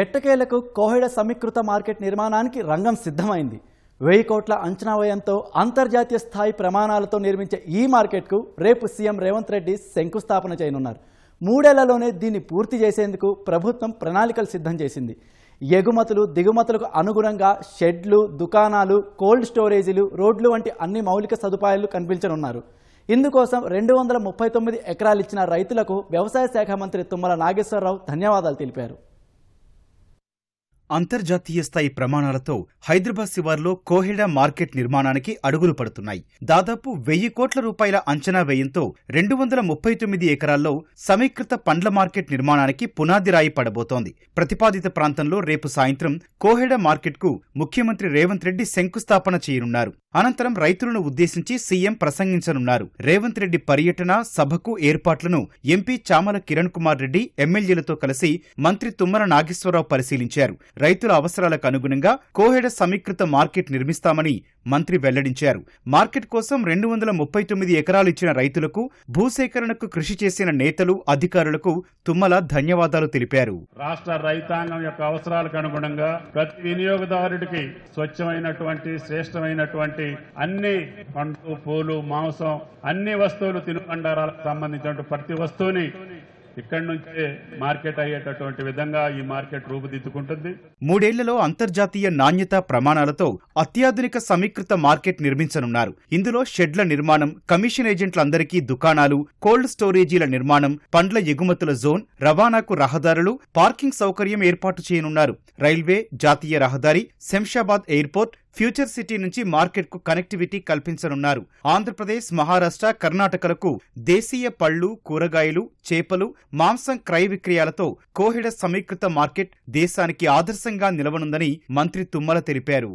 ఎట్టకేలకు కోహెడ సమీకృత మార్కెట్ నిర్మాణానికి రంగం సిద్ధమైంది. 1000 కోట్ల అంచనా వ్యయంతో అంతర్జాతీయ స్థాయి ప్రమాణాలతో నిర్మించే ఈ మార్కెట్కు రేపు సీఎం రేవంత్ రెడ్డి శంకుస్థాపన చేయనున్నారు. 3 ఏళ్లలోనే దీన్ని పూర్తి చేసేందుకు ప్రభుత్వం ప్రణాళికలు సిద్ధం చేసింది. ఎగుమతులు దిగుమతులకు అనుగుణంగా షెడ్లు, దుకాణాలు, కోల్డ్ స్టోరేజీలు, రోడ్లు వంటి అన్ని మౌలిక సదుపాయాలు కల్పించనున్నారు. ఇందుకోసం 239 ఎకరాలు ఇచ్చిన రైతులకు వ్యవసాయ శాఖ మంత్రి తుమ్మల నాగేశ్వరరావు ధన్యవాదాలు తెలిపారు. అంతర్జాతీయ స్థాయి ప్రమాణాలతో హైదరాబాద్ శివార్లో కోహెడ మార్కెట్ నిర్మాణానికి అడుగులు పడుతున్నాయి. దాదాపు 1000 కోట్ల రూపాయల అంచనా వ్యయంతో 239 ఎకరాల్లో సమీకృత పండ్ల మార్కెట్ నిర్మాణానికి పునాది రాయి పడబోతోంది. ప్రతిపాదిత ప్రాంతంలో రేపు సాయంత్రం కోహెడ మార్కెట్కు ముఖ్యమంత్రి రేవంత్ రెడ్డి శంకుస్థాపన చేయనున్నారు. అనంతరం రైతులను ఉద్దేశించి సీఎం ప్రసంగించనున్నారు. రేవంత్ రెడ్డి పర్యటన, సభకు ఏర్పాట్లను ఎంపీ చామల కిరణ్ కుమార్ రెడ్డి ఎమ్మెల్యేలతో కలిసి మంత్రి తుమ్మల నాగేశ్వరరావు పరిశీలించారు. రైతుల అవసరాలకు అనుగుణంగా కోహెడ సమీకృత మార్కెట్ నిర్మిస్తామని మంత్రి వెల్లడించారు. మార్కెట్ కోసం 239 ఎకరాలు ఇచ్చిన రైతులకు, భూసేకరణకు కృషి చేసిన నేతలు, అధికారులకు తుమ్మల ధన్యవాదాలు తెలిపారు. రాష్ట్ర రైతాంగం యొక్క అవసరాలకు అనుగుణంగా ప్రతి వినియోగదారుడికి స్వచ్ఛమైనటువంటి, శ్రేష్టమైనటువంటి అన్ని పండ్లు, పూలు, మాంసం, అన్ని వస్తువులు, తినుబండారాలకు సంబంధించినటువంటి ప్రతి వస్తువుని ఇక్కడి నుంచే మార్కెట్ అయ్యేటటువంటి విధంగా ఈ మార్కెట్ రూపుదిద్దుకుంటుంది. 3 ఏళ్లలో అంతర్జాతీయ నాణ్యతా ప్రమాణాలతో అత్యాధునిక సమీకృత మార్కెట్ నిర్మించనున్నారు. ఇందులో షెడ్ల నిర్మాణం, కమిషన్ ఏజెంట్లందరికీ దుకాణాలు, కోల్డ్ స్టోరేజీల నిర్మాణం, పండ్ల ఎగుమతుల జోన్, రవాణాకు రహదారులు, పార్కింగ్ సౌకర్యం ఏర్పాటు చేయనున్నారు. రైల్వే, జాతీయ రహదారి, శంషాబాద్ ఎయిర్పోర్ట్, ఫ్యూచర్ సిటీ నుంచి మార్కెట్కు కనెక్టివిటీ కల్పించనున్నారు. ఆంధ్రప్రదేశ్, మహారాష్ట్ర, కర్ణాటకలకు దేశీయ పళ్లు, కూరగాయలు, చేపలు, మాంసం క్రయ విక్రయాలతో కోహెడ సమీకృత మార్కెట్ దేశానికి ఆదర్శంగా నిలవనుందని మంత్రి తుమ్మల తెలిపారు.